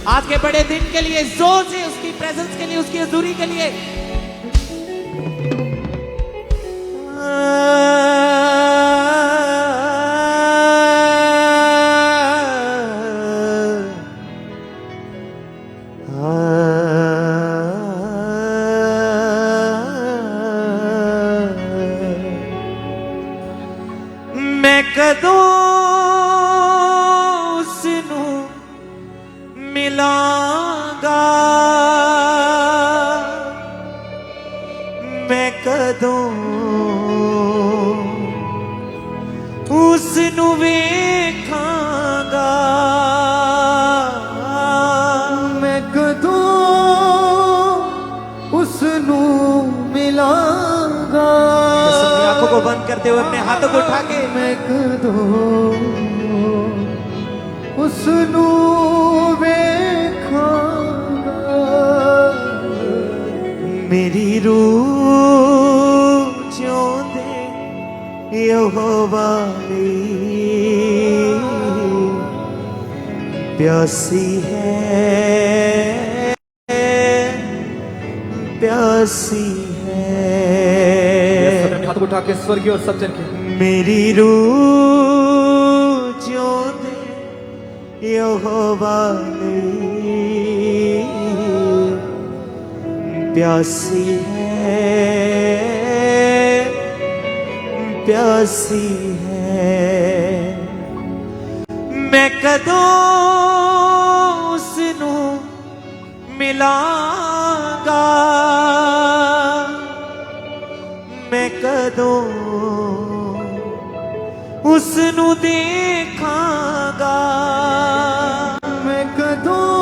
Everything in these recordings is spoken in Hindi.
आज के बड़े दिन के लिए, जोर से उसकी प्रेजेंस के लिए, उसकी हजूरी के लिए। मैं कदों उसनू मिलांगा, मैं कदों उसनू वेखांगा, मैं कदों उसनू मिलांगा। अपनी आंखों को बंद करते हुए अपने हाथों को उठा के, मैं कदों उसनू वेखांगा। मेरी रूह जिਉਂਦੇ यहोवा दी प्यासी है, प्यासी है। हाथ उठा के स्वर्गीय और सज्जन के। मेरी रूह जिਉਂਦੇ यहोवा दी प्यासी है, प्यासी है। मैं कदों उसनू मिलांगा, मैं कदों उसनू देखांगा, मैं कदों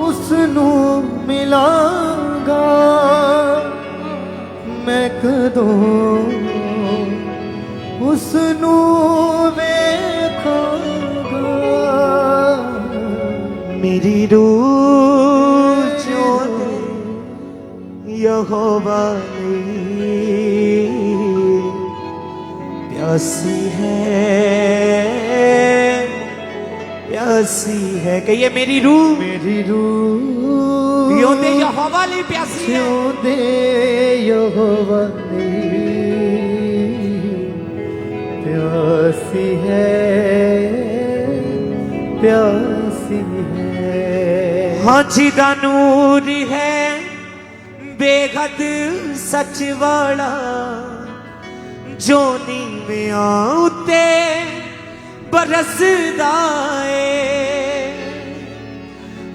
उसनू मिलांगा, मैं कदों उसनू वेखांगा। मेरी रूह जिਉਂਦੇ यहोवा दी प्यासी है, प्यासी है। कहिए मेरी रूह, मेरी रूह जिਉਂਦੇ यहोवा ली प्यासी है, जिਉਂਦੇ यहोवा ली प्यासी है, प्यासी है। हाँ जिदा नूर है बेहद सच वाला, जो नीवियां उत्ते बरसदा है।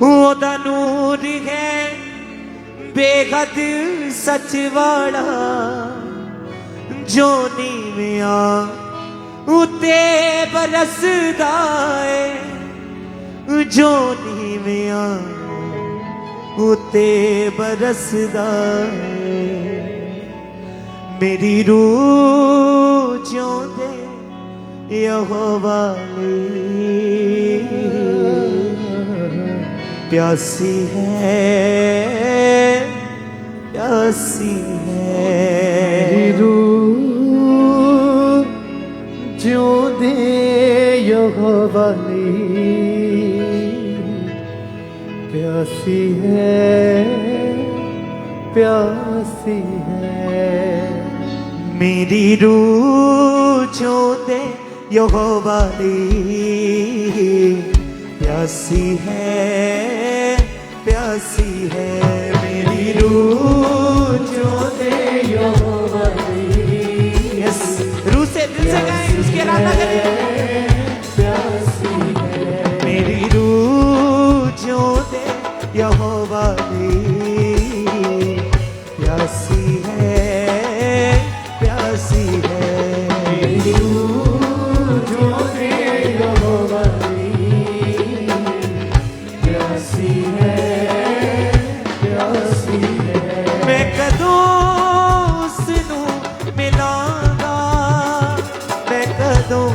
ओदा नूर है बेहद सच वाला, जो नीवियां उत्ते बरसदा है, जो नीवियां उत्ते बरसदा है। मेरी रूह जिਉਂਦੇ यहोवा ली प्यासी है, प्यासी है। मेरी रूह जिਉਂਦੇ यहोवा ली प्यासी है, प्यासी है। मेरी रूह जिਉਂਦੇ यहोवा ली प्यासी है, प्यासी है। मेरी रूह जिਉਂਦੇ यहोवा ली यस, रूह से दिल से गाएं, उसकी आराधना करें। प्यासी है, मेरी रूह जिਉਂਦੇ यहोवा ली प्यासी है, प्यासी है। मेरी रूह जिਉਂਦੇ यहोवा ली प्यासी है, प्यासी है। मैं कदों उसनू मिलांगा, मैं कदों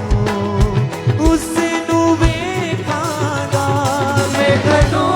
उसनू वेखांगा, मैं कदों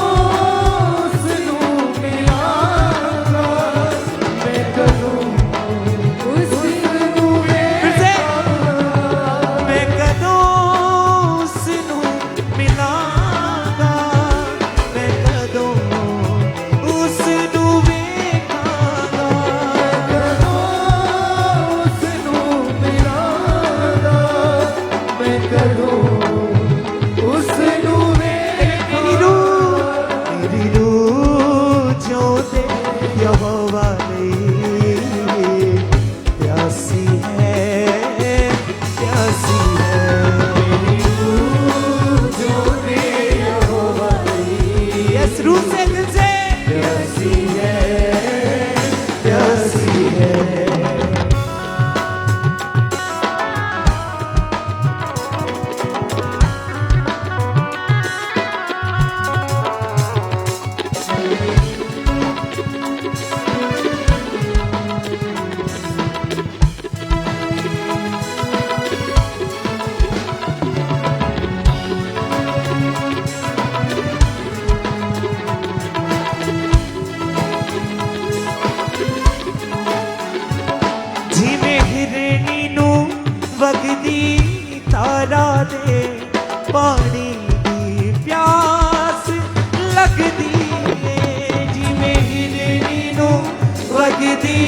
लगदी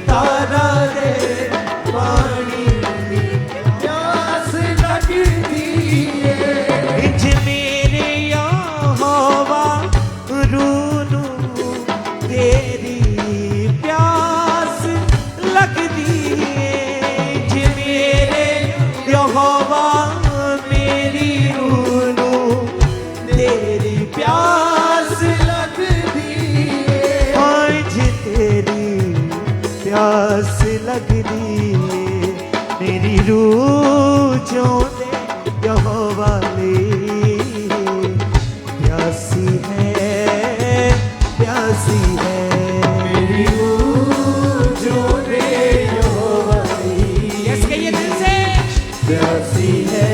तारा दे पानी दी प्यास लगदी है इंज मेरे यहोवा रूनू तेरी प्यास लगदी है इंज मेरे यहोवा मेरी रूनू तेरी प्यास लगदी है इंज तेरी प्यास लगदी मेरी रूह जो दे यहोवा ले प्यासी है मेरी रूह जो दे यहोवा ले यस कहिए दिल से प्यासी है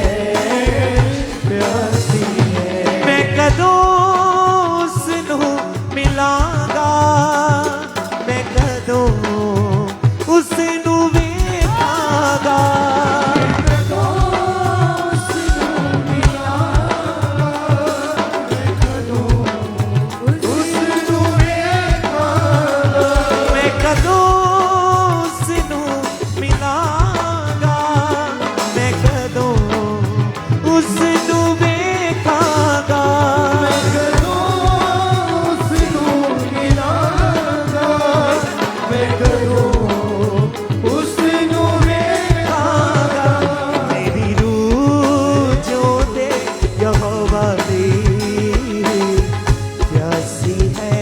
मैं कदों उसनू मिलांगा मैं कदों उसनू वेखांगा मैं कदों उसनू मिलांगा मैं कदों उसनू वेखांगा मेरी रूह जो दे यहोवा दे प्यासी है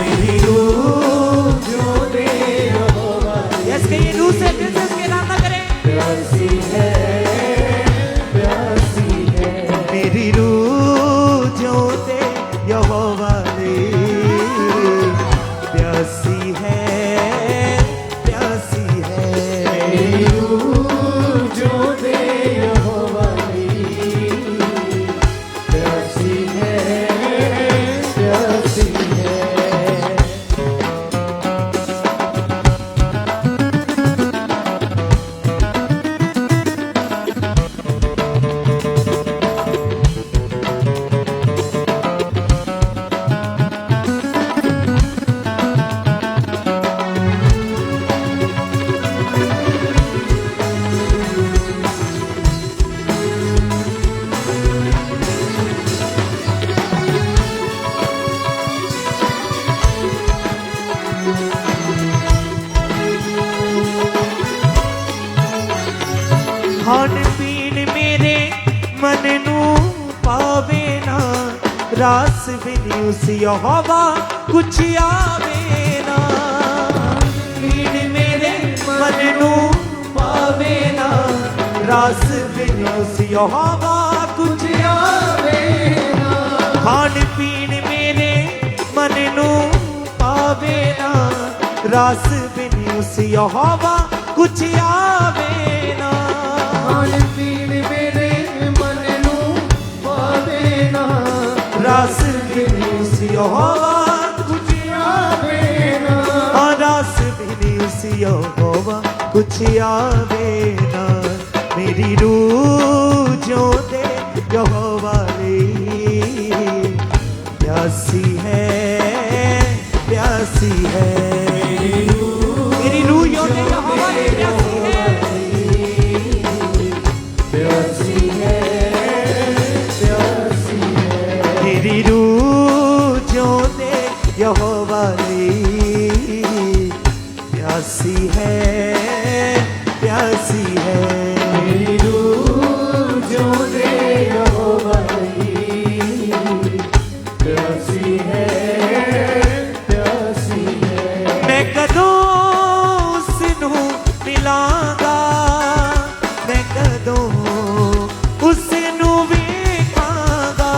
मेरी रूह जो दे यहोवा यस कहिए रूह से दिल से इसके इरादा करें प्यासी है मेरी रूह जो दे यहोवा दे प्यासी है मेरी रूह जो दे यहोवा दे प्यासी है खान पीन मेरे मन नू पावे ना रास बिनी उस यहोवा कुछ आवे ना पीन मेरे मन नू पावे ना रास बिनी उस यहोवा कुछ आवे ना खान पीन मेरे मन नू पावे ना रास बिनी उस यहोवा कुछ आवे ना मेरे मन नू पावे ना रस बिनी उस यहोवा कुछ आवे ना रस बिनी उस यहोवा कुछ आवे ना मेरी रूह जो दे यहोवा ले प्यासी है मेरी रूह जो दे यहोवा ले प्यासी है मेरी रूह जो दे यहोवा ले प्यासी है मेरी रूह जो दे यहोवा ले प्यासी है मैं कदों उसनू मिलांगा मैं कदों उसनू वेखांगा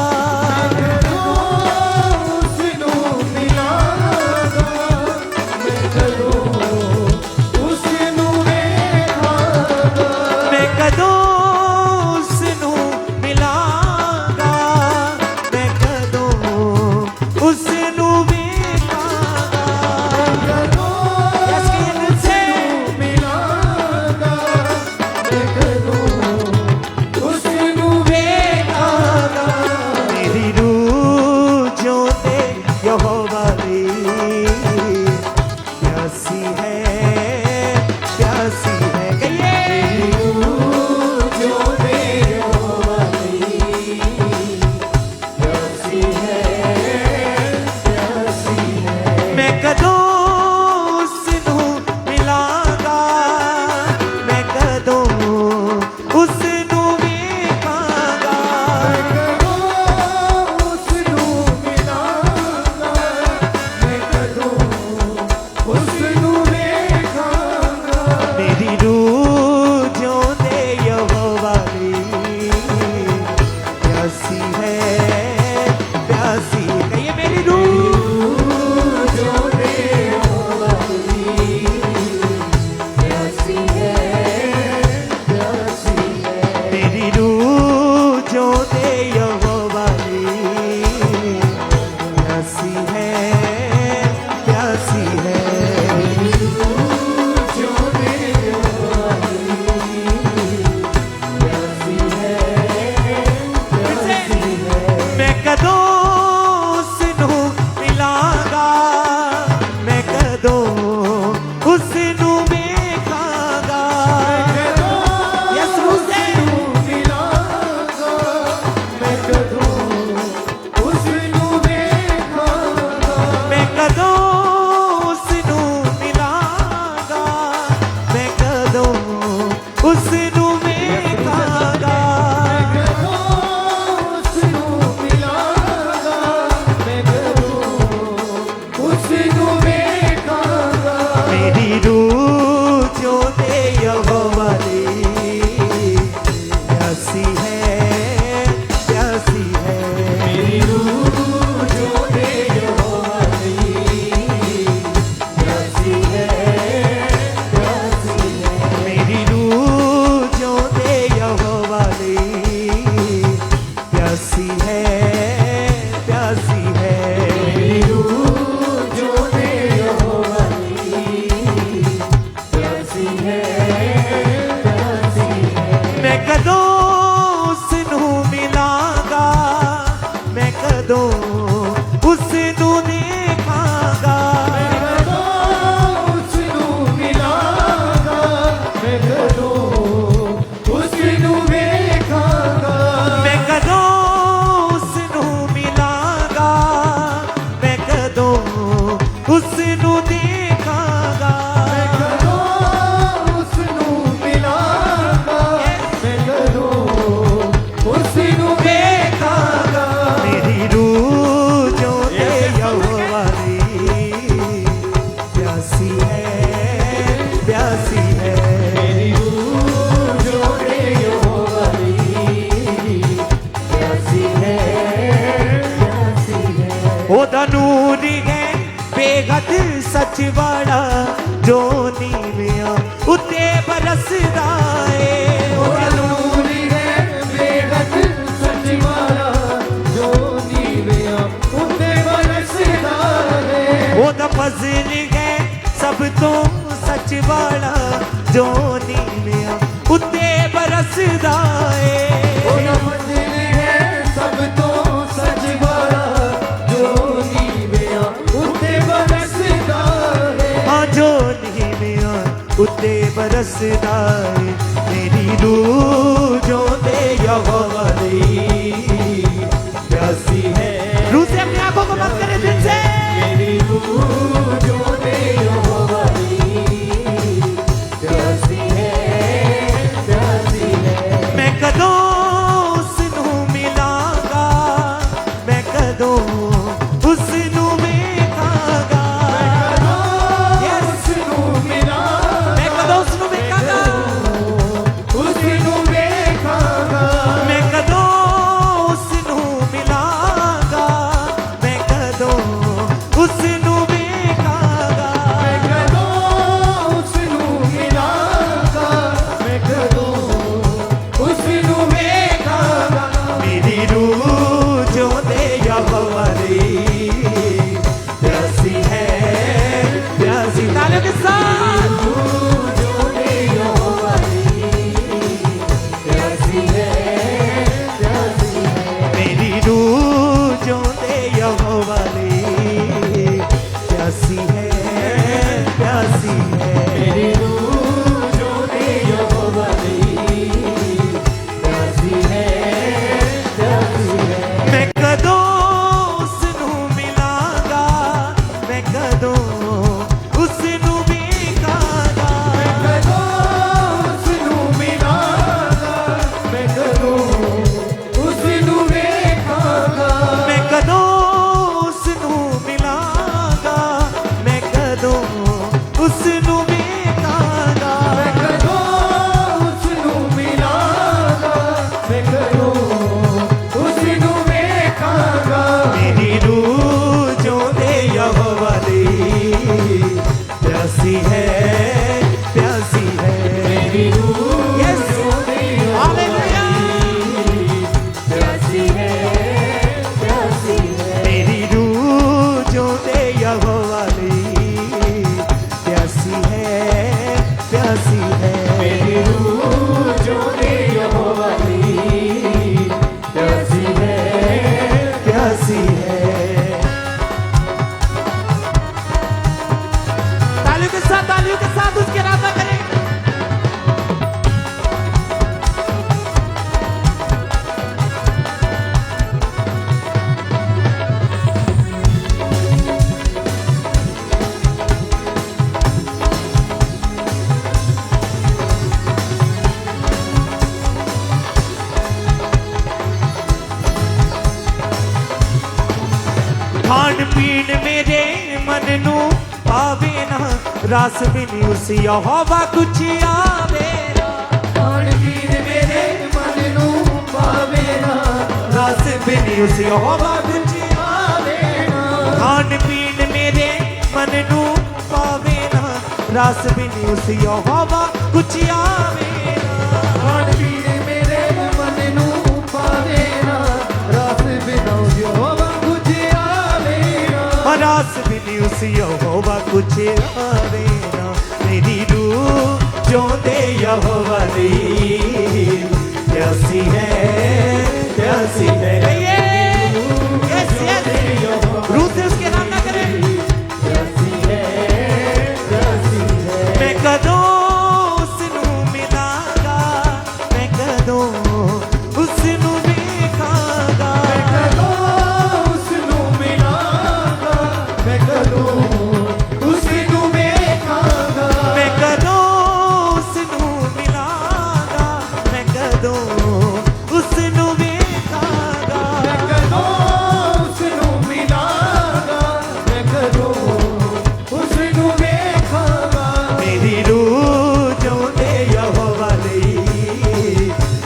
उसनू मिलांगा मैं कदों उसनू वेखांगा मैं कदों उसनू मिलांगा जो दे यहोवा दी, प्यासी है, प्यासी है। जो दे यहोवा दी, प्यासी है, प्यासी है। मैं कदों उसनू मिलांगा, मैं कदों उसनू वेखांगा। यसू से मिलांगा, मैं कदों उसनू वेखांगा। मैं कदों उसनू मिलांगा, मैं कदों उसनू वेखांगा। मेरी रूह जो दे यहोवा दी, प्यासी है, प्यासी है। मेरी रूह जो दे यहोवा दी, प्यासी है, प्यासी है। मेरी रूह जो दे यहोवा दी, प्यासी है, प्यासी है। मेरी रूह जो दे यहोवा दी, प्यासी है, प्यासी है। मैं कदों उसनू मिलांगा, मैं कदों उसनू देखांगा। उसनू मिलांगा, मैं कदों उसनू वेखांगा। मैं कदों उसनू मिलांगा, मैं कदों उसनू देखांगा। उसनू मिलांगा, मैं कदों उसनू वेखांगा। मेरी रूह जो दे यहोवा दी, प्यासी है, प्यासी है। मेरी रूह जो दे यहोवा दी, प्यासी है, प्यासी है। ओदा नूर है बेहद सच वाला, जो नीविया उत्ते बरसदा है। ओदा नूर है बेहद सच वाला, जो नीविया उत्ते बरसदा है। ओदा फज़ल है सब तो सच वाला, जो नीविया उत्ते बरसदा है। ओदा फज़ल है सब तो सच वाला, जो नीविया उत्ते बरसदा है। हाँ जो नीविया उत्ते बरसदा है। मेरी रूह जो दे यहोवा दी, प्यासी है। रूह से अपनी आंखों को बंद करें दिल से। मेरी रूह जो दे यहोवा दी, प्यासी है, प्यासी है। मैं कदों उसनू मिलांगा, मैं कदों उसनू वेखांगा। Yes, उसनू मिलांगा, मैं कदों उसनू वेखांगा। उसनू वेखांगा। मैं कदों उसनू मिलांगा, मैं कदों उसनू वेखांगा। खान पीन मेरे मन नू पावे ना, रस बिन उस यहोवा कुछ आवे ना। खान पीन मेरे मन नू पावे ना, रस बिन उस यहोवा कुछ आवे ना। खान पीन मेरे मन नू पावे ना, रस बिन उस यहोवा कुछ आवे ना। खान पीन मेरे मन नू पावे ना, रस बिन उस यहोवा कुछ आवे ना। रस बिन उस यहोवा कुछ आवे ना। मेरी रूह जोंदे यहोवा दी प्यासी है, प्यासी है। यस यस, रूह से उसके नाम ना करें। मैं कदों उसनू मिलांगा, मैं कदों उसनू वेखांगा। उसनू मिलांगा, मैं कदों उसनू वेखांगा। मैं कदों उसनू मिलांगा, मैं कदों उसनू वेखांगा। मैं कदों उसनू मिलांगा, मैं कदों उसनू वेखांगा। मेरी रूह जोंदे यहोवा दी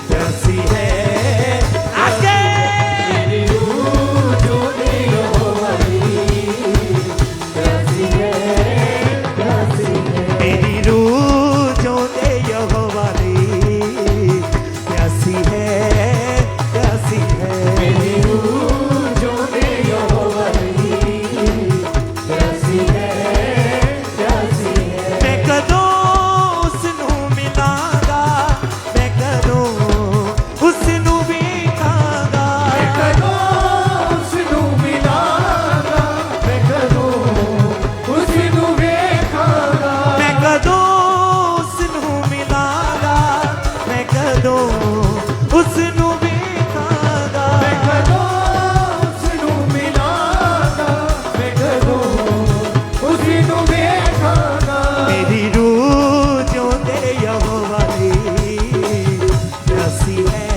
प्यासी है। आगे मेरी रूह जोंदे यहोवा दी प्यासी है, प्यासी है। मेरी रूह जोंदे यहोवा दी प्यासी है, प्यासी है। मेरी रूह जोंदे यहोवा दी प्यासी है, प्यासी है। मैं कदों उसनू मिलांगा, मैं कदों उसनू वेखांगा। मैं कदों उसनू मिलांगा, मैं कदों उसनू वेखांगा। मैं कदों उसनू मिलांगा, मैं कदों उसनू वेखांगा। मैं कदों उसनू मिलांगा, मैं कदों उसनू वेखांगा। मेरी रूह जोंदे यहोवा दी प्यासी है,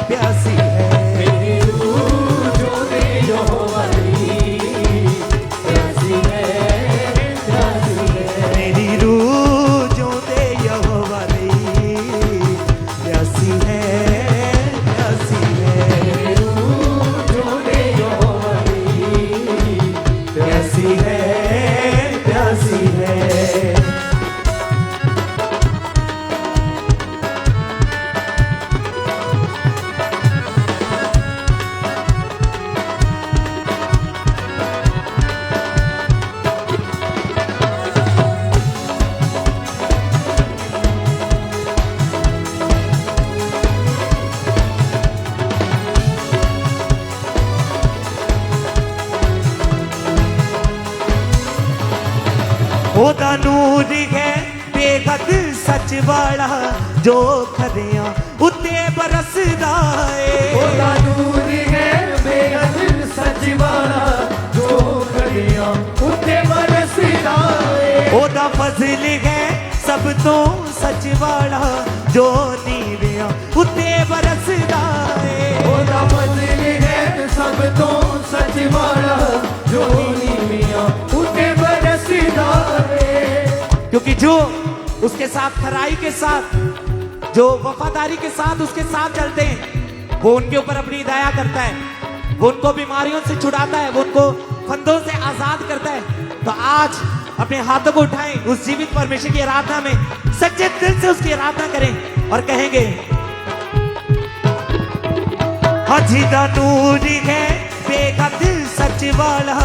प्यासी है। मेरी रूह जोंदे यहोवा दी प्यासी है, प्यासी है। मेरी रूह जोंदे यहोवा दी प्यासी है, प्यासी है। मेरी रूह जोंदे यहोवा दी प्यासी है, प्यासी है। ओदा नूर है बेहद सच वाला, जो खदियां उत्ते बरसदा ओदा है। नूर है बेहद सच वाला, जो खड़ियां उत्ते बरसदा है। ओदा फजल है सब तो सच वाला, जो नीवियां उत्ते बरसदा है। ओदा फजल है सब तो सच वाला, जो नीवियां उत्ते बरसदा है। क्योंकि जो उसके साथ खराई के साथ, जो वफादारी के साथ उसके साथ चलते हैं, वो उनके ऊपर अपनी दया करता है, वो उनको बीमारियों से छुड़ाता है, वो उनको फंदों से आजाद करता है। तो आज अपने हाथों को उठाएं, उस जीवित परमेश्वर की आराधना में सच्चे दिल से उसकी आराधना करें और कहेंगे, हाजी दा नूर है बेहद सच वाला,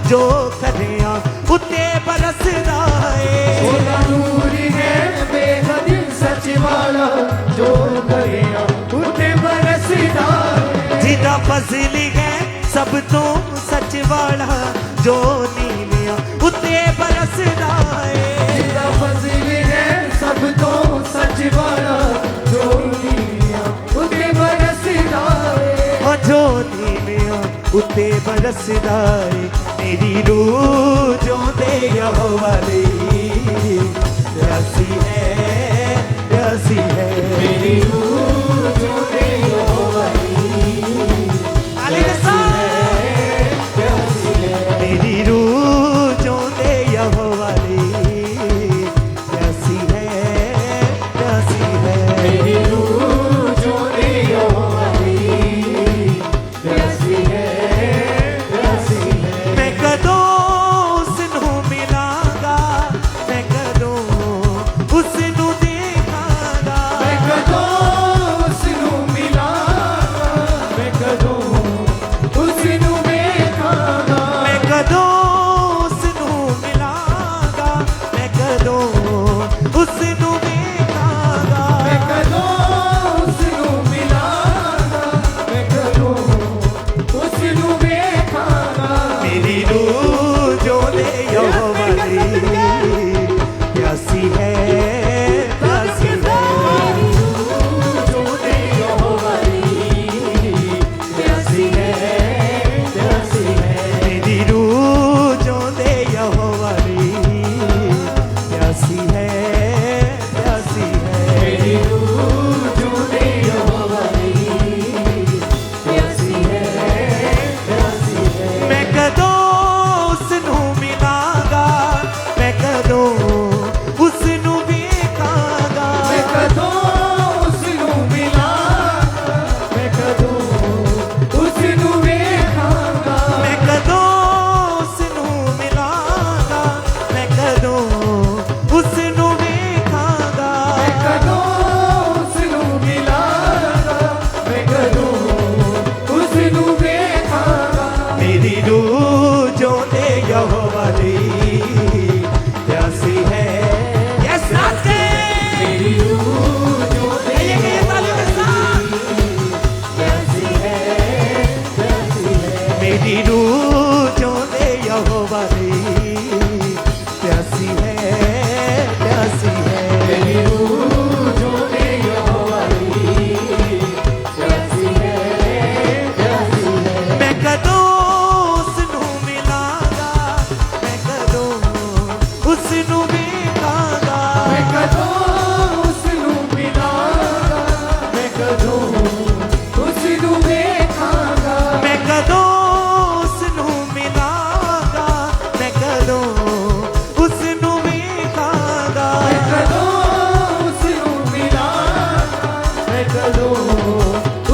जो खदियां उत्ते बरसदा है। ओदा नूर है बेहद सच वाला, जो खड़ियां उत्ते बरसदा है। जिदा फजल है सब तो सच वाला, जो नीवियां उत्ते बरसदा है। जिदा फजल है सब तो सच वाला, जो नीवियां उत्ते बरसदा है। और जो नीवियां उत्ते बरसदा है। मेरी रूह जोंदे यहोवा दी प्यासी है, प्यासी है। मेरी रूह जोंदे यहोवा दी ताली के साथ। मेरी रूह जो दे यहोवा दी प्यासी है। यस नाच के मेरी रूह जो दे ये तालियों के साथ प्यासी है, प्यासी है। मेरी रूह जो दे यहोवा दी प्यासी है, प्यासी है। मेरी रूह जो दे यहोवा दी प्यासी है, प्यासी है। मैं कदों उसनू मिलांगा, मैं कदों उसनू ਵੇਖਾਂਗਾ, मैं कदों उसनू मिलांगा, मैं कदों उसनू ਵੇਖਾਂਗਾ। मैं कदों उसनू मिलांगा, मैं कदों उसनू ਵੇਖਾਂਗਾ। मैं कदों उसनू मिलांगा, मैं कदों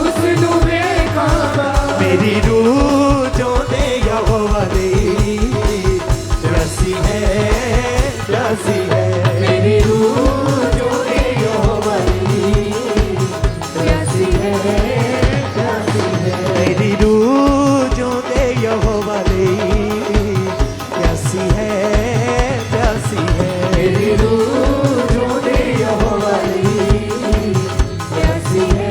उसनू ਵੇਖਾਂਗਾ। मेरी रूह जो दे यहोवा दी प्यासी है, प्यासी है। मेरी रूह जो दे यहोवा दी प्यासी है, प्यासी है। मेरी रूह जो दे यहोवा दी प्यासी है, प्यासी है। मेरी रूह जो दे यहोवा दी प्यासी है,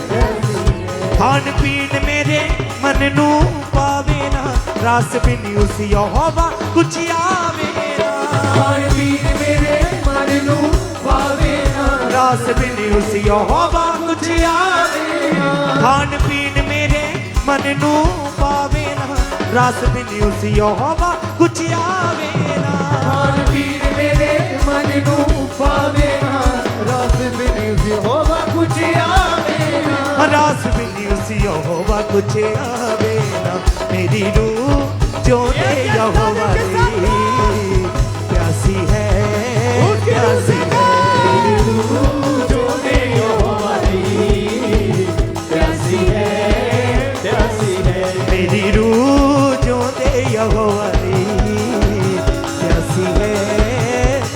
प्यासी है। खान पीन मेरे मन नू पावे ना, रास बिन उस यहोवा कुछ आवे ना। खान पीन मेरे मन नू पावे ना, रास बिन उस यहोवा कुछ आवे ना। खान पीन मेरे मन नू पावे ना, रास बिन उस यहोवा कुछ आवे ना। खान पीन मेरे मन नू पावे ना, रस बिन यहोवा कुछ आवे ना। रास बिन उस यहोवा कुछ आवे ना। मेरी रूह जो दे यहोवा दी प्यासी है, प्यासी है। मेरी रूह जो दे यहोवा दी प्यासी है, प्यासी है। मेरी रूह जो दे यहोवा दी प्यासी है,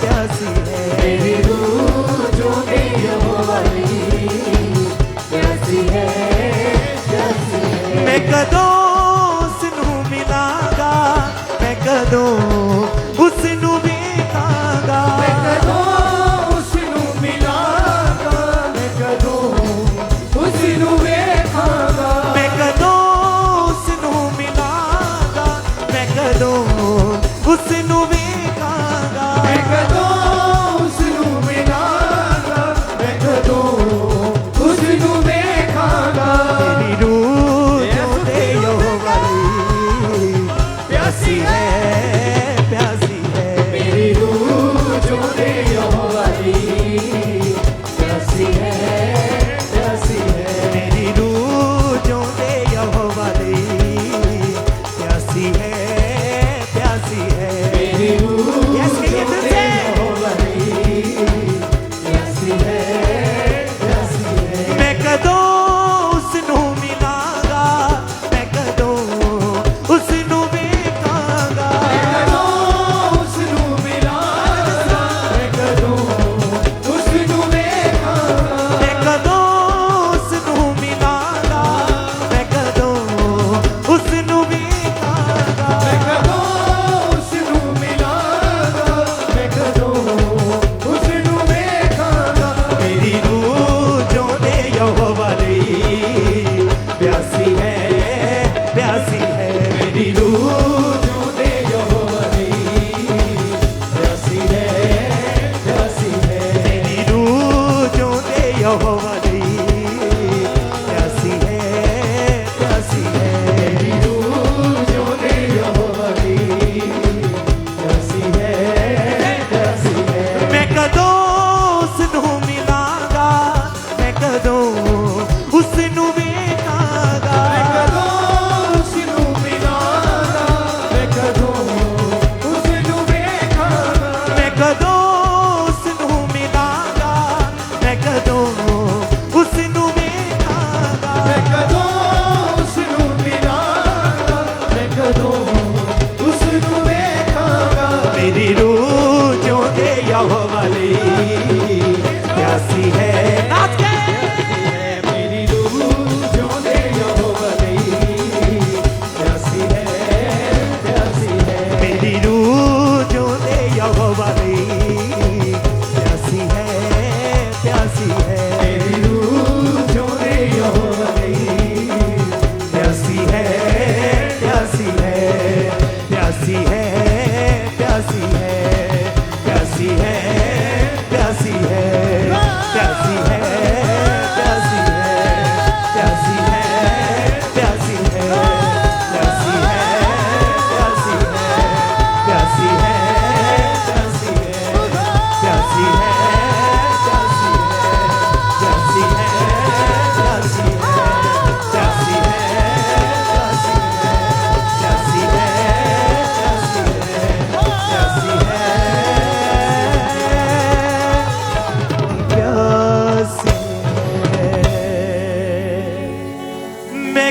प्यासी है। मेरी रूह जो दे यहोवा दी प्यासी है, प्यासी है। मैं कदों उसनू मिलांगा, मैं कदों उसनू ਵੇਖਾਂਗਾ। मैं कदों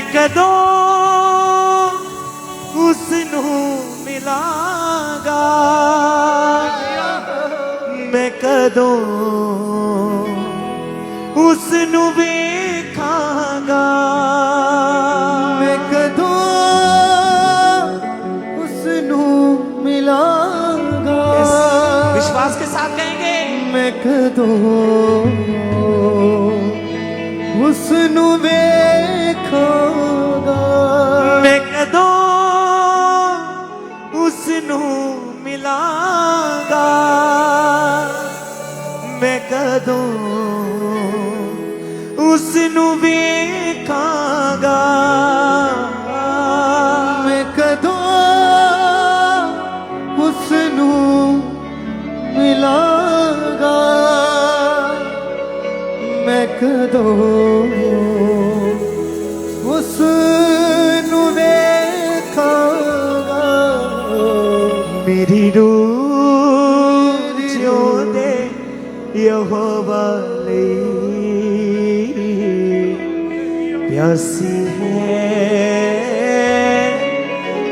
कदों उसनू मिलांगा, मैं कदों उसनू वेखांगा, मैं कदों उसनू मिलांगा। विश्वास के साथ कहेंगे, मैं कदों उसनू वेखांगा, मैं कदों उसनू मिलांगा, मैं कदों उसनू वेखांगा, मैं कदों उसनू मिलांगा, मैं कदों उसनू वेखांगा। मेरी रूह जिਉਂਦੇ यहोवा ਲਈ प्यासी है,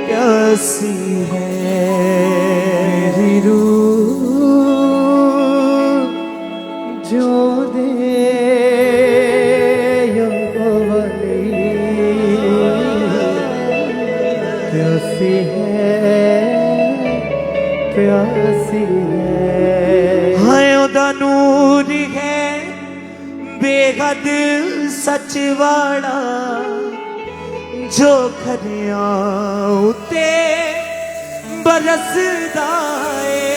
प्यासी है। मेरी रूह जिਉਂਦੇ यहोवा ਲਈ प्यासी है, प्यासी है। हाय ओदा नूर है बेहद सच वाला, जो खरिया उते बरसदा है।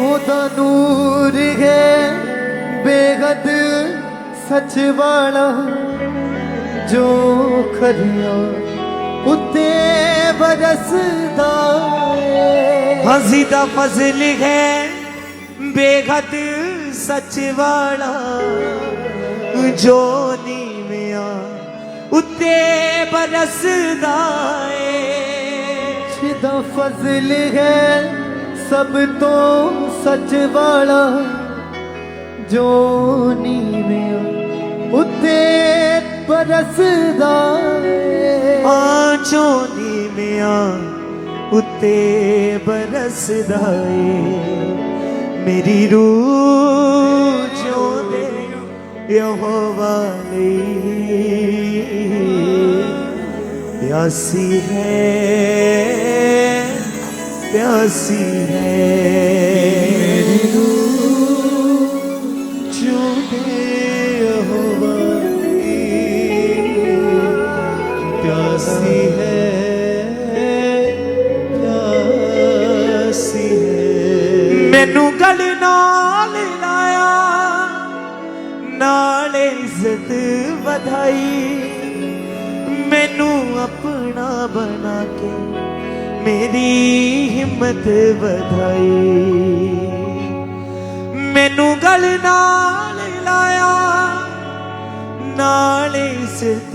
ओदा नूर है बेहद सच वाला, जो खरिया उते बरसदा है। हंसी दा फजल है बेहद सच वाला, जो नीविया उते बरसदा है। जिदा फजल है सब तो सच वाला, जो नीविया उते बरसदा है। जो नीविया उते बरसदा है। मेरी रूह जिਉਂਦੇ यहोवा ਲਈ प्यासी है, प्यासी है। मेरी रूह जिਉਂਦੇ यहोवा ਲਈ प्यासी है, प्यासी है। मैनू गल नाल लाया, नाल इज्जत बधाई, मैनू अपना बना के मेरी हिम्मत बधाई। मैनू गल नाल लाया, नाल इज्जत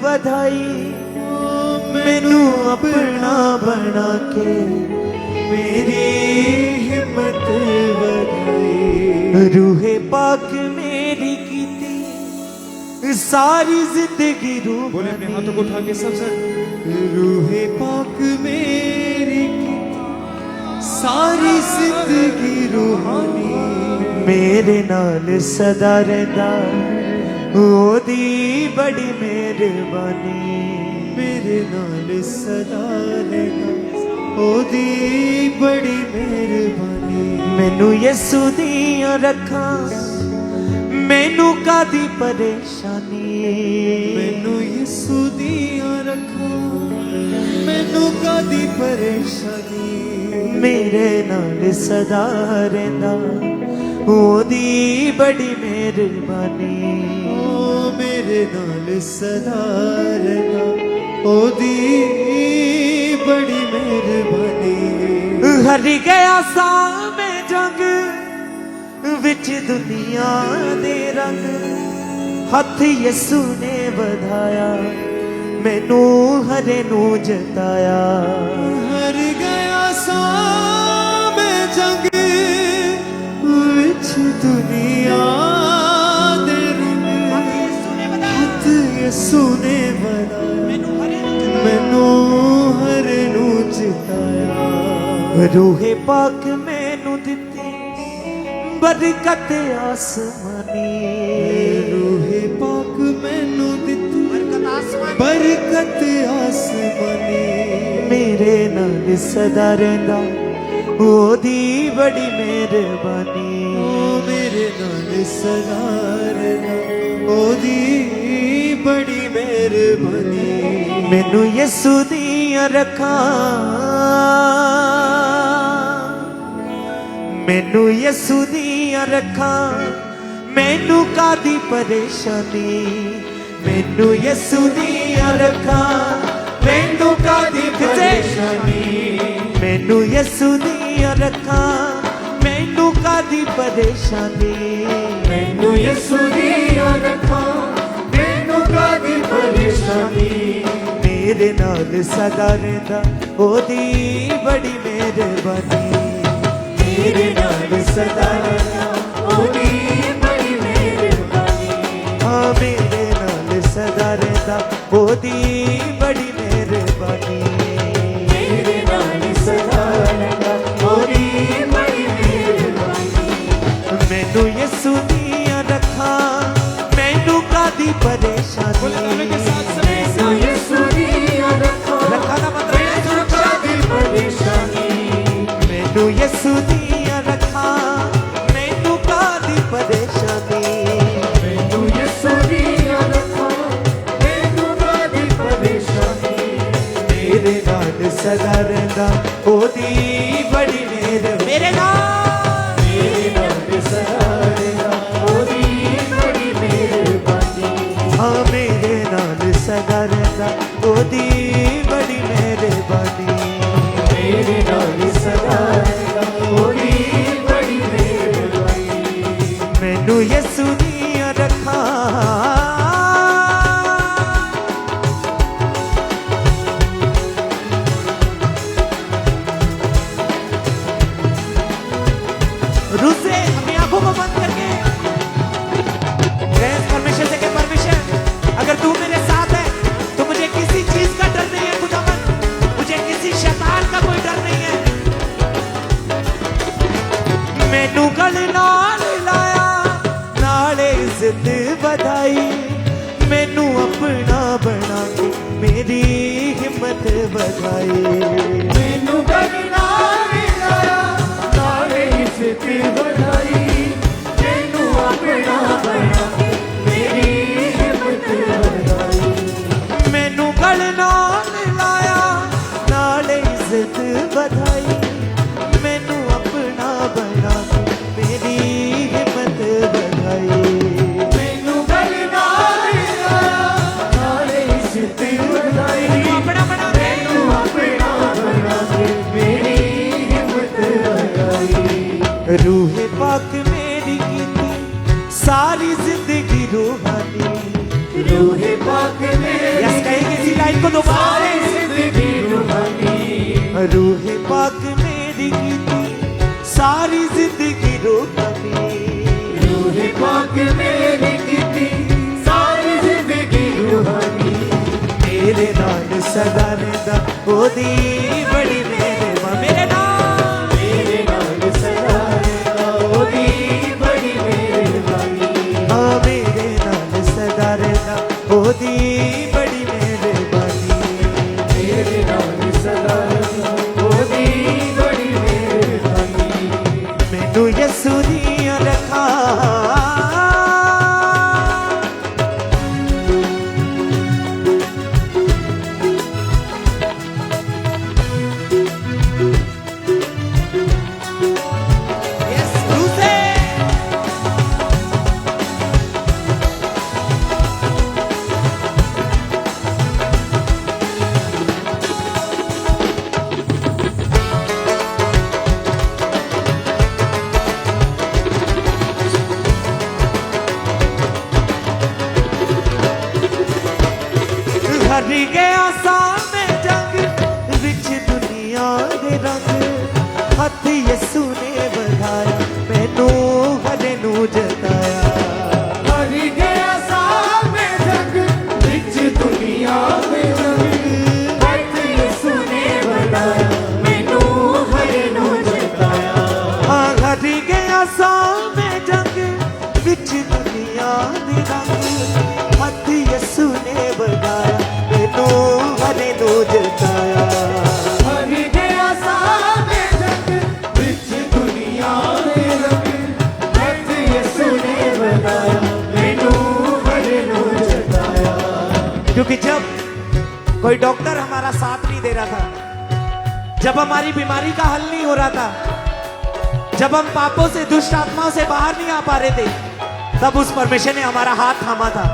बधाई, मैनू अपना बना के मेरी हिम्मत बधाई। रूहे पाक मेरी कीती सारी जिंदगी रूह। बोले अपने हाथों को उठा के सब सर। रूहे पाक मेरी कीती सारी जिंदगी रूहानी, मेरे नाल सदा रहंदा ओदी बड़ी मेहरबानी। मेरे नाल सदा रहंदा ओदी बड़ी मेहरबानी। मैनू यसू दियां रखां, मैनू कादी परेशानी। मैनू यसू दियां रखां, मैनू कादी परेशानी। मेरे नाल सदा रहंदा ओदी बड़ी मेहरबानी। मेरे नाल सदा रहंदा ओदी बड़ी मेहरबानी। हर गया सामे जंग विच दुनिया दे रंग, हथ यसू ने वधाया मैनू हरे नू जताया। हर गया सामे जंग विच दुनिया दे रंग, हथ यसू ने वधाया रूहे पाक मैनू दिती बरकत आसमानी, रूहे पाक मैनू दिती बरकत आसमानी, मेरे नाल सदा रहिंदा ओदी बड़ी मेहरबानी, मेरे नाल सदा रहना ओदी बड़ी मेहरबानी, मैनू यसू दियां रखां, मैनू यसू दियां रखां, मैनू कादी परेशानी, मैनू यसू दियां रखां, मैनू कादी परेशानी, मैनू यसू दियां रखां, मैनू कादी परेशानी, मैनू यसू दियां रखां, मैनू कादी परेशानी, मेरे नाल सदा रहिंदा ओदी बड़ी मेहरबानी, मेरे नाल सदा रहना ओदी बड़ी मेहरबानी, हाँ मेरे नाल सदा रहिंदा ओदी बड़ी मेहरबानी, मेरे नाल सदा रहना ओदी बड़ी मेहरबानी, मैनू यसू दियां रखां, मैनू कादी परेशानी, मैनू यसू दियां रखां, रखा ना मतलब मैनू कादी परेशानी, मैनू यसू दियां रखां, मैनू कादी परेशानी, मैनू यसू दियां रखां, मैनू कादी परेशानी, मेरे नाल सदा रहिंदा ओदी बड़ी मेहर, मेरे नाल मेरे नाल सदा रहना ओदी बड़ी मेहरबानी, हाँ मेरे नाल सदा रहिंदा ओदी बड़ी मेहरबानी, मेरे नाल सदा रहना ओदी बड़ी मेहरबानी, मैनू यसू दियां रखां, रुसे अपनी आंखों को बंद करके परमेश्वर से कह परमेश्वर अगर तू मेरे साथ है तो मुझे किसी चीज का डर नहीं है खुदावन, मुझे किसी शैतान का कोई डर नहीं है, मैनू गल नाल लाया नाले इज्जत बधाई, मैनू अपना बना के मेरी हिम्मत बधाई, मैनू गलना मिलाया नाले इज्जत बढ़ाई, मैनू अपना बना के मेरी हिम्मत बढ़ाई, मैनू गल नाल लाया नाले इज्जत बधाई, मैनू अपना बना के मेरी हिम्मत बधाई, मैनू गलना मिलाया नाले इज्जत बढ़ाई, अपना बना मैनू अपना बना के मेरी हिम्मत बढ़ाई, रूहे पाक मेरी कीती सारी जिंदगी रूहानी, रूहे पाक मेरी यस कहेंगे इसी लाइन को दोबारा सारी जिंदगी रूहानी, रूहे पाक मेरी कीती सारी जिंदगी रूहानी, रूहे पाक मेरी कीती सारी जिंदगी रूहानी, मेरे नाल सदा रहिंदा ओदी बड़ी मेहरबानी, मेरे नाल मेरे नाल सदा रहना ओदी बड़ी मेहरबानी, हाँ मेरे नाल सदा रहिंदा ओदी बड़ी मेहरबानी, मेरे नाल सदा रहना ओदी बड़ी मेहरबानी, मैनू यसू दियां रखां, यस रूसे हरी गया सामने जंग विच दुनिया दे रंग, हथ यसू ने बढ़ाया मैनू हरे नू जताया, हरी गया सामने जग विच दुनिया में रंग, हथ यसू ने बढ़ाया मैनू हरे जताया। हरि गया सारे जग विच दुनिया दे रंग, हथ यसु ने बनाया मैनू हरि नू जताया। क्योंकि जब कोई डॉक्टर हमारा साथ नहीं दे रहा था, जब हमारी बीमारी का हल नहीं हो रहा था, जब हम पापों से दुष्ट आत्माओं से बाहर नहीं आ पा रहे थे, तब उस परमेश्वर ने हमारा हाथ थामा था।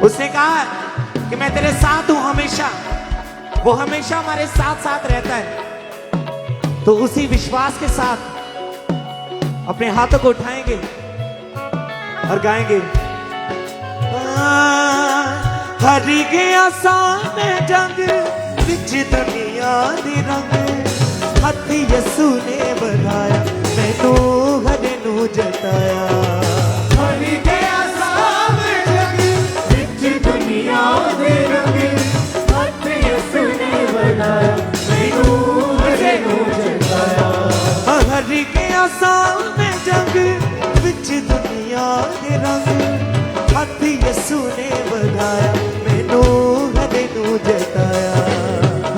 उसने कहा कि मैं तेरे साथ हूं हमेशा। वो हमेशा हमारे साथ साथ रहता है। तो उसी विश्वास के साथ अपने हाथों को उठाएंगे और गाएंगे, हरि गया सामने जंग विच दुनिया दी रंग, हथ यसू ने बढ़ाया मैनू हरे नू जताया। हरि गया सारे जग विच दुनिया दे रंग, हथ यसु ने बनाया मैनू हरि नू जताया। हरि गया सामने जंग विच दुनिया दी रंग, हथ यसू ने बढ़ाया मैनू हरे नू जताया।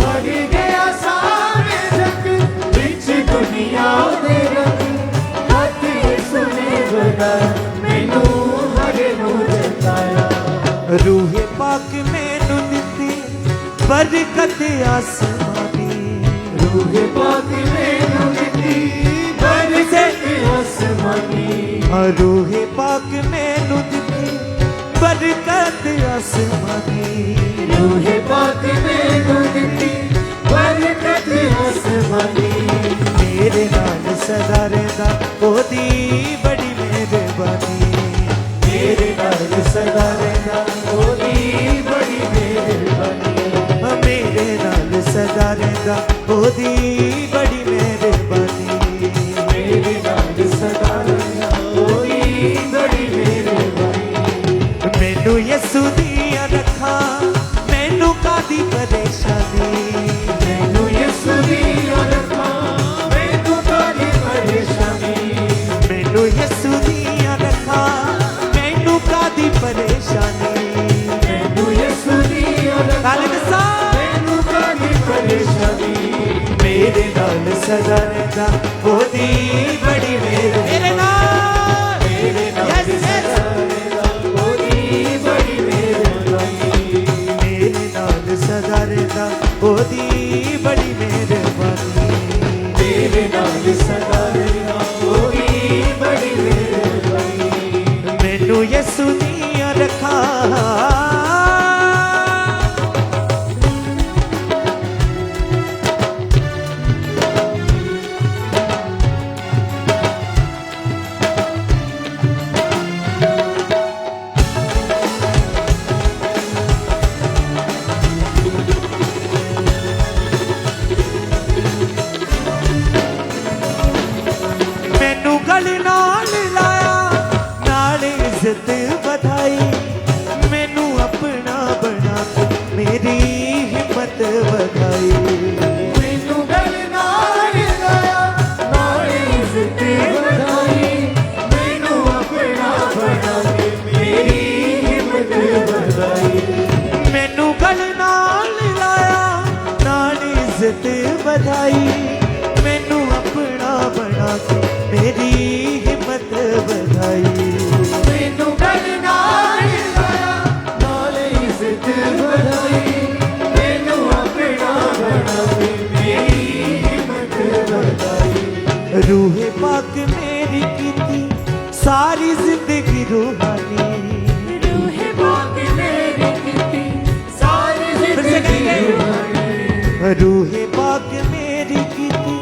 हरि गया सारे जग विच दुनिया दे रंग, हथ यसु ने बनाया मैनू हरि नू जताया। रूहे पाक मैनू दित्ती बरकत आसमानी, रूह पाक मैनू दित्ती बरकत आसमानी। रूहे पाक मैनू दित्ती बरकत आसमानी। रूह पाक मैनू दित्ती बरकत आसमानी। मेरे नाल सदा रहंदा ओदी बड़ी मेहरबानी। मेरे नाल सदा रहंदा ओदी बड़ी मेहरबानी। मेरे नाल सदा रहंदा ओदी बड़ी मेहरबानी। मेरे नाल सदा रहंदा ओदी बड़ी मेहरबानी। मैनू यसू दियां रखा मैनू कादी परेशानी। मैनू यसु दी रखा मैनू कादी परेशानी। मैनू यसू दियां रखा मैनू कादी परेशानी। मैनू यसु दी रखा खालिद साहब मैनू कादी परेशानी। मेरे नाल सदा रहंदा ओदी बड़ी मेरे नाल मेरे नाल सदा रहंदा ओदी बड़ी मेहरबानी। मेरे नाल सदा रहंदा ओदी बड़ी मेहरबानी। मेरे नाल सदा रहंदा ओदी बड़ी मेहरबानी। मैनू यसू दियां रखा मैनू गल नाल लाया नाल इज्जत बधाई। मैनू अपना बना के मेरी हिम्मत बधाई। मैनू गल नाल लाया नाल इज्जत बधाई। मैनू अपना बना के मेरी हिम्मत बधाई। मैनू गल नाल लाया नाल इज्जत बधाई। मैनू अपना बना के मेरी हिम्मत बधाई। मैनू गल नाल लाया नाल इज्जत बधाई। मैनू अपना बना के मेरी हिम्मत बधाई। रूहे पाक मेरी कीती सारी जिंदगी रूहानी। रूह पाक मेरी कीती सारी जिंदगी रूहानी। रूहे पाक मेरी कीती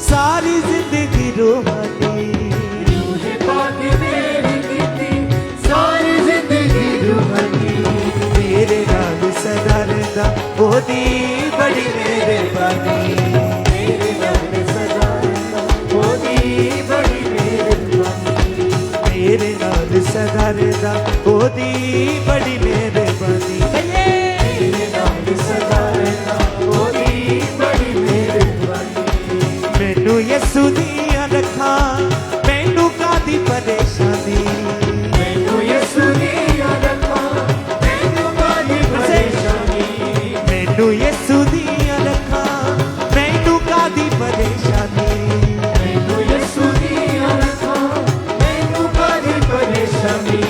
सारी जिंदगी रूहानी। रूह पाक मेरी कीती सारी जिंदगी रूहानी। मेरे नाल सदा रहंदा ओदी बड़ी मेहरबानी। मेरे नाल सदा रहंदा ओदी बड़ी मेहरबानी। मेरे नाल सदा रहंदा ओदी बड़ी मेहरबानी। मेरे नाल सदा रहंदा ओदी बड़ी मेहरबानी। मैनू यसू दियां रखा मैनू कादी परेशानी। मैनू यसु दी रखा मैनू कादी परेशानी। मैनू यसू दियां रखा मैनू कादी परेशानी मैनू यसू दियां रखा मैनू कादी परेशानी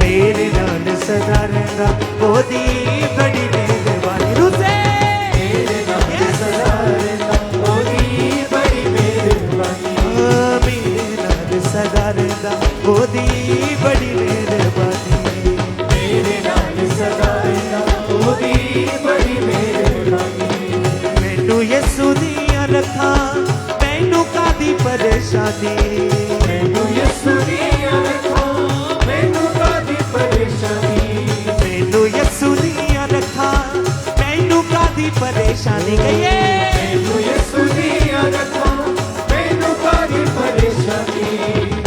मेरे नाल सदा रहंदा ओदी बड़ी मेहरबानी रुसे मेरे नाल सदा रहंदा ओदी बड़ी मेहरबानी मेरे नाल सदा रहंदा ओदी बड़ी मेहरबानी मेरे नाल सदा रहंदा ओदी बड़ी मेहरबानी मैनू यसू दियां रखा मैनू कादी परेशानी मैनू यसू दियां रखा मैनू कादी परेशानी मैनू यसू दियां रखा मैनू कादी परेशानी गईए मैनू यसू दियां रखा मैनू कादी परेशानी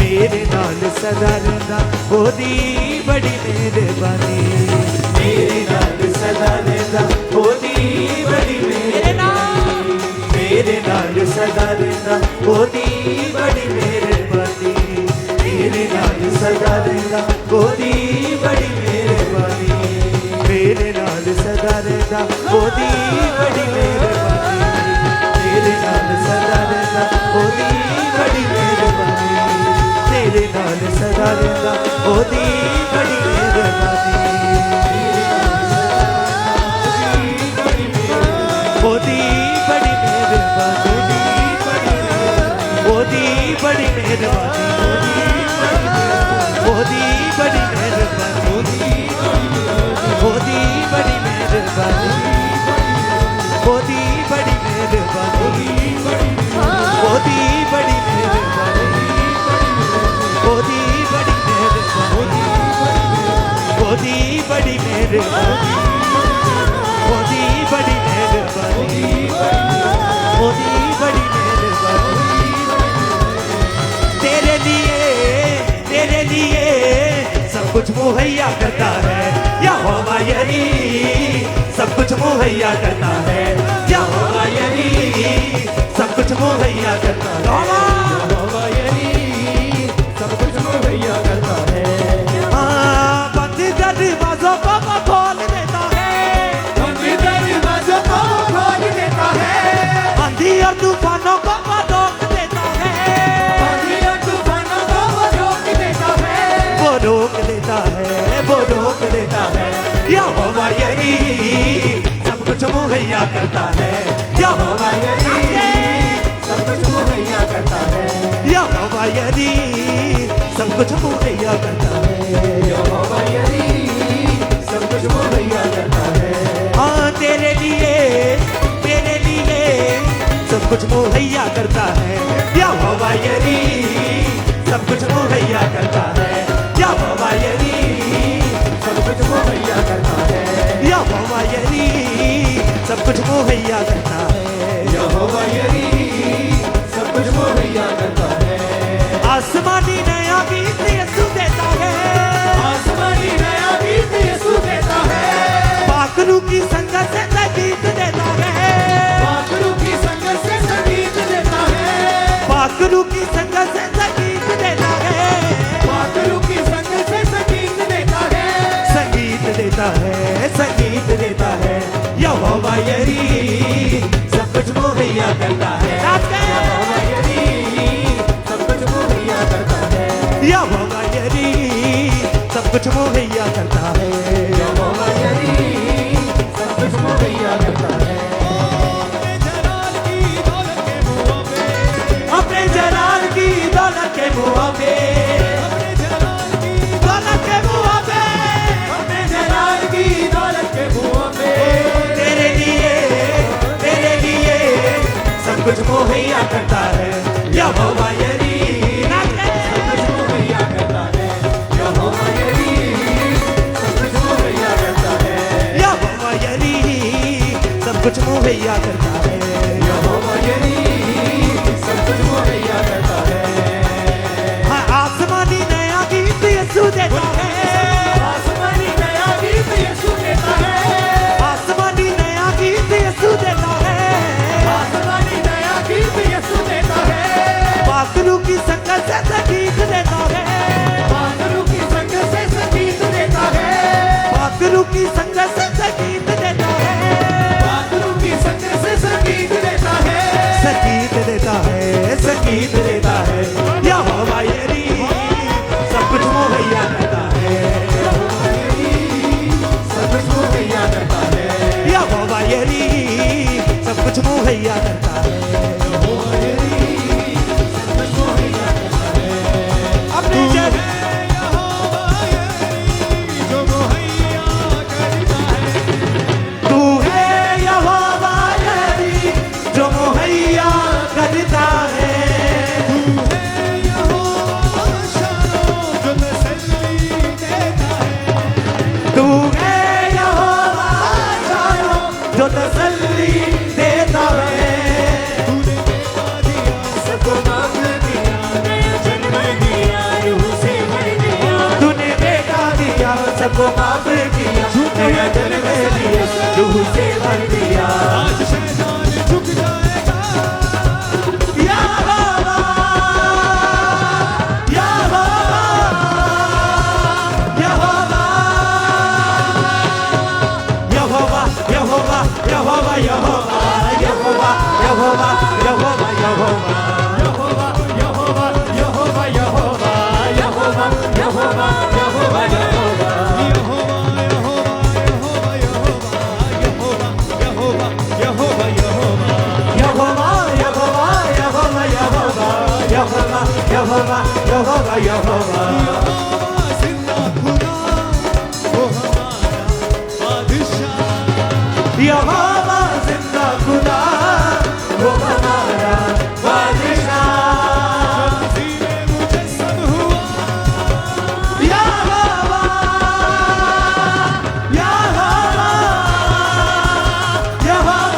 मेरे नाल सदा रहंदा ओदी बड़ी मेहरबानी मेरे नाल सदा रहंदा ओदी बड़ी मेहरबानी मेरे नाल सदा रहंदा ओदी बड़ी मेहरबानी मेरे नाल सदा रहंदा ओदी बड़ी मेहरबानी मेरे नाल सदा रहंदा ओदी बड़ी मेहरबानी मेरे नाल सदा रहंदा ओदी बड़ी मेहरबानी तेरे नाल सदा रहंदा ओदी बड़ी मेहरबानी ओदी बड़ी मेहरबानी ओदी बड़ी मेहरबानी ओदी बड़ी मेहरबानी ओदी बड़ी मेहरबानी ओदी बड़ी मेहरबानी ओदी बड़ी मेहरबानी ओदी बड़ी मेहरबानी ओदी बड़ी मेहरबानी ओदी बड़ी मेहरबानी ओदी बड़ी मेहरबानी तेरे लिए सब कुछ मुहैया करता है यहोवा यही सब कुछ मुहैया करता है यहोवा यही सब कुछ मुहैया करता है यहोवा यही सब कुछ मुहैया करता है हाँ, बंद दरवाजों को वो खोल देता है बंद दरवाजों को खोल देता है आंधी और तूफानों को वो रोक देता है आंधी और तूफानों को वो रोक देता है वो रोक देता है वो रोक देता है यहोवा यही सब कुछ मुहैया करता है यहोवा यही सब कुछ मुहैया करता है यहोवा यही सब कुछ मुहैया करता है यहोवा यही सब कुछ मुहैया करता है हाँ तेरे लिए सब कुछ मुहैया करता है यहोवा यही सब कुछ मुहैया करता है यहोवा यही सब कुछ मुहैया करता है यहोवा यही सब कुछ मुहैया करता है यहोवा यही सब कुछ मुहैया करता है आसमानी नया गीत यीशु देता है आसमानी नया गीत यीशु देता है पाखरू की संगत से संगीत देता है पाखरू की संगत से संगीत देता है पाखरू की संगत से संगीत देता है पाखरू की संगत से संगीत देता है संगीत देता है संगीत देता है यहोवा यही सब कुछ मुहैया करता है यहोवा यही सब कुछ मुहैया करता है यहोवा यही सब कुछ मुहैया करता है यहोवा यही सब कुछ मुहैया करता है अपने जलाल की दौलत के मुँह पे दौलत के मुँह पे अपने जलाल की दौलत के मुँह पे तेरे लिए सब कुछ मुहैया करता है यहोवा यही सब कुछ मुहैया करता है यहोवा यही सब कुछ मुहैया करता है यहोवा यही सब कुछ मुहैया करता है यहोवा यही सब कुछ मुहैया करता है हाँ, आसमानी नया गीत यीशु देता है आसमानी नया गीत यीशु देता है आसमानी नया गीत यीशु देता है आसमानी नया गीत यीशु देता है पाखरू की संगत से संगीत देता है पाखरू की संगत से संगीत देता है पाखरू की संगत से संगीत देता है रूह से भर दिया। आज शैतान झुक जाएगा। यहोवा, यहोवा, यहोवा, यहोवा, यहोवा, यहोवा, यहोवा, यहोवा, यहोवा, यहोवा, यहोवा, यहोवा यहोवा यहोवा यहोवा यहोवा यहोवा यहोवा यहोवा, यहोवा, यहोवा, जिंदा खुदा वो हमारा बादशाह। यहोवा जिंदा खुदा वो हमारा बादशाह। सीने मुजस्सम हुआ। यहोवा, यहोवा, यहोवा,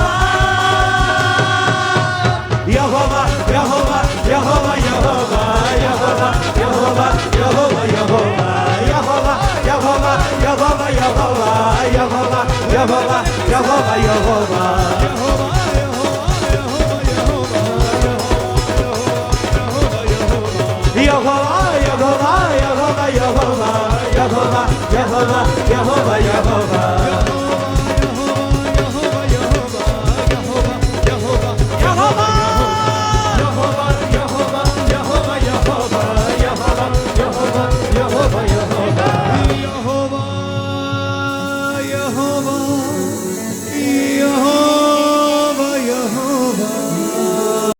यहोवा, यहोवा, यहोवा, यहोवा, यहोवा, यहोवा, यहोवा, यहोवा, यहोवा, यहोवा, यहोवा, यहोवा, यहोवा, यहोवा, यहोवा, यहोवा, Yehovah, Yehovah, Yehovah, Yehovah, Yehovah, Yehovah, Yehovah.